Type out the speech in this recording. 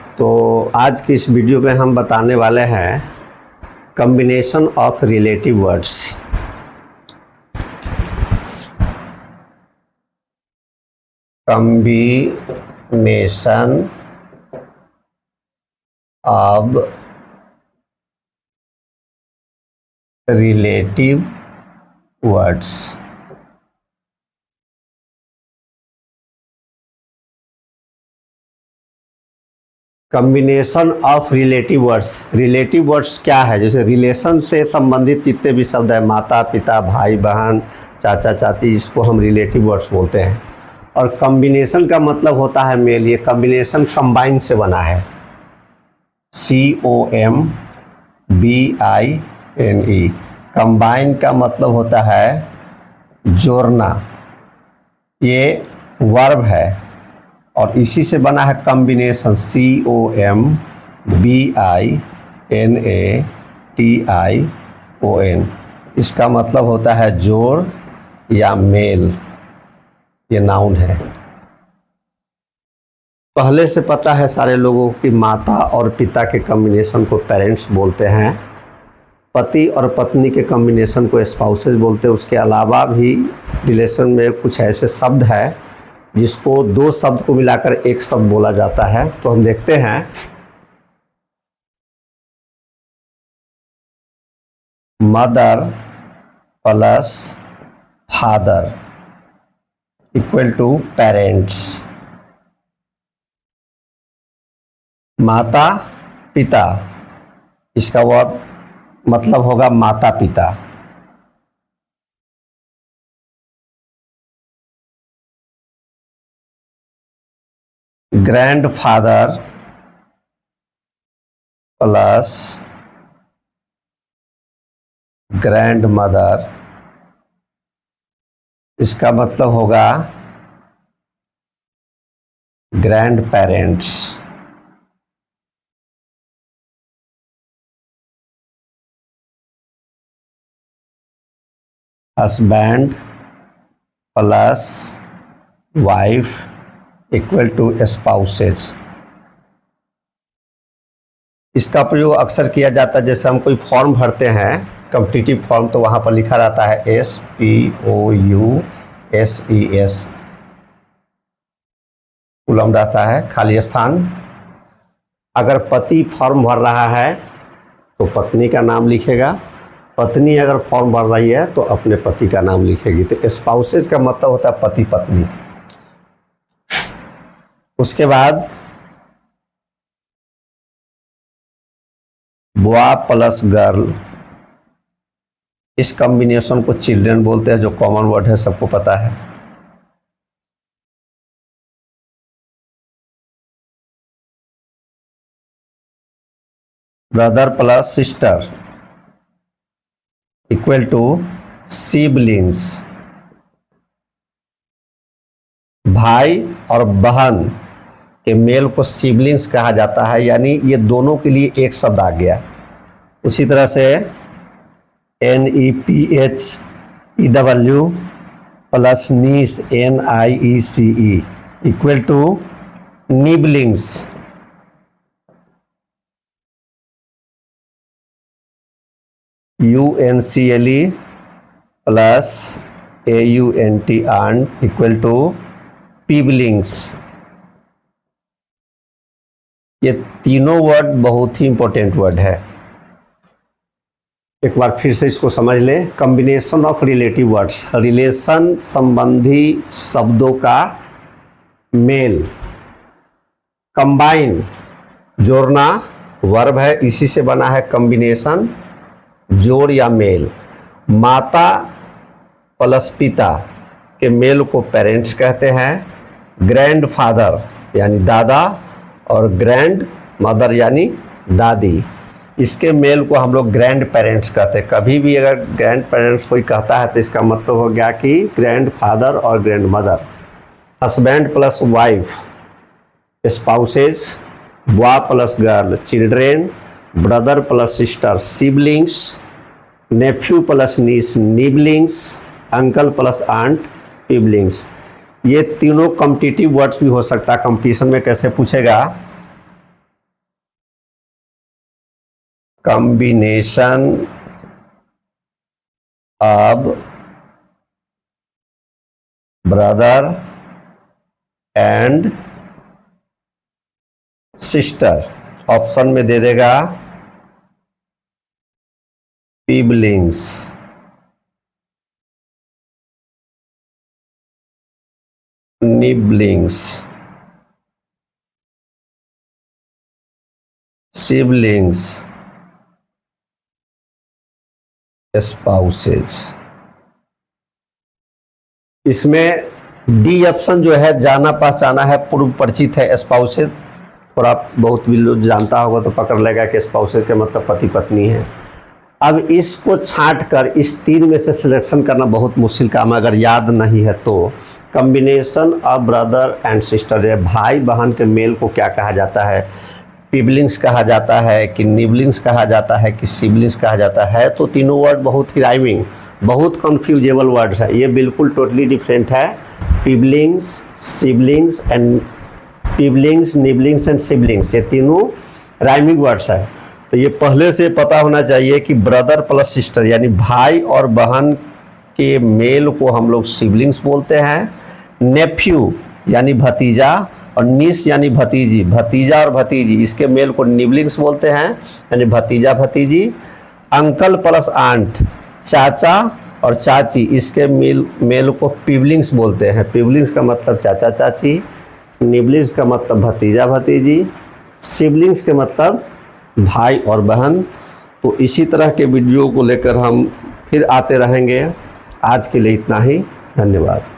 तो आज की इस वीडियो में हम बताने वाले हैं combination of relative words. Combination of relative words. Combination of relative words. Relative words क्या है? जैसे रिलेशन से संबंधित जितने भी शब्द है, माता पिता, भाई बहन, चाचा चाची, इसको हम रिलेटिव वर्ड्स बोलते हैं। और कॉम्बिनेशन का मतलब होता है मेल। ये कॉम्बिनेशन कंबाइन से बना है, COMBINE। कंबाइन का मतलब होता है जोड़ना, ये वर्ब है और इसी से बना है कॉम्बिनेशन, COMBINATION। इसका मतलब होता है जोड़ या मेल, ये नाउन है। पहले से पता है सारे लोगों की माता और पिता के कॉम्बिनेशन को पेरेंट्स बोलते हैं, पति और पत्नी के कॉम्बिनेशन को स्पाउसेस बोलते हैं। उसके अलावा भी रिलेशन में कुछ ऐसे शब्द है जिसको दो शब्द को मिलाकर एक शब्द बोला जाता है। तो हम देखते हैं, mother plus father equal to parents. माता पिता, इसका वर्ड मतलब होगा माता पिता। ग्रैंडफादर प्लस ग्रैंडमदर, इसका मतलब होगा grandparents. Husband plus wife equal to spouses. इसका प्रयोग अक्सर किया जाता है, जैसे हम कोई फॉर्म भरते हैं कॉम्पिटिटिव फॉर्म, तो वहाँ पर लिखा रहता है SPOUSES, कॉलम रहता है, खाली स्थान। अगर पति फॉर्म भर रहा है तो पत्नी का नाम लिखेगा, पत्नी अगर फॉर्म भर रही है तो अपने पति का नाम लिखेगी। तो स्पाउसेस का मतलब होता है पति पत्नी। उसके बाद बॉय प्लस गर्ल, इस कॉम्बिनेशन को चिल्ड्रन बोलते हैं, जो कॉमन वर्ड है, सबको पता है। Brother plus sister equal to siblings. भाई और बहन के मेल को सिबलिंग्स कहा जाता है, यानी ये दोनों के लिए एक शब्द आ गया। उसी तरह से NEPHEW plus niece NIECE equal to niblings. UNCLE plus AUNT equal to piblings. ये तीनों वर्ड बहुत ही इंपॉर्टेंट वर्ड है। एक बार फिर से इसको समझ लें। Combination of relative words, relation संबंधी शब्दों का मेल। कंबाइन, जोड़ना, वर्ब है, इसी से बना है कॉम्बिनेशन, जोड़ या मेल। माता प्लस पिता के मेल को पेरेंट्स कहते हैं। ग्रैंडफादर यानी दादा और ग्रैंड मदर यानी दादी, इसके मेल को हम लोग ग्रैंड पेरेंट्स कहते हैं। कभी भी अगर ग्रैंड पेरेंट्स कोई कहता है तो इसका मतलब हो गया कि ग्रैंड फादर और grand mother. Husband plus wife spouses, boy plus girl children, brother plus sister siblings, nephew plus niece niblings, uncle plus aunt piblings. ये तीनों कॉम्पिटिटिव वर्ड्स भी हो सकता है। कंपटीशन में कैसे पूछेगा, combination of brother and sister। Option में दे देगा siblings, nibblings, siblings, spouses। इसमें डी ऑप्शन जो है जाना पहचाना है, पूर्व परिचित है। स्पाउसेज थोड़ा बहुत भी लोग जानता होगा तो पकड़ लेगा कि स्पाउसेज के मतलब पति पत्नी है। अब इसको छांट कर इस तीन में से सिलेक्शन करना बहुत मुश्किल काम है, अगर याद नहीं है तो। Combination of brother and sister है, भाई बहन के मेल को क्या कहा जाता है? पिबलिंग्स कहा जाता है कि निबलिंग्स कहा जाता है कि सिबलिंग्स कहा जाता है? तो तीनों वर्ड बहुत ही राइमिंग, बहुत कन्फ्यूजेबल वर्ड्स है। ये बिल्कुल टोटली डिफरेंट है। पिबलिंग्स, सिबलिंग्स एंड पिबलिंग्स, निबलिंग्स एंड सिबलिंग्स, ये तीनों राइमिंग वर्ड्स है। तो ये पहले से पता होना चाहिए कि ब्रदर प्लस सिस्टर यानी भाई और बहन के मेल को हम लोग सिबलिंग्स बोलते हैं। नेफ्यू यानी भतीजा और नीस यानी भतीजी, भतीजा और भतीजी, इसके मेल को निबलिंग्स बोलते हैं यानी भतीजा भतीजी। अंकल प्लस आंट, चाचा और चाची, इसके मेल को पिबलिंग्स बोलते हैं। पिबलिंग्स का मतलब चाचा चाची, निबलिंग्स का मतलब भतीजा भतीजी, सिबलिंग्स के मतलब भाई और बहन। तो इसी तरह के वीडियो को लेकर हम फिर आते रहेंगे। आज के लिए इतना ही, धन्यवाद।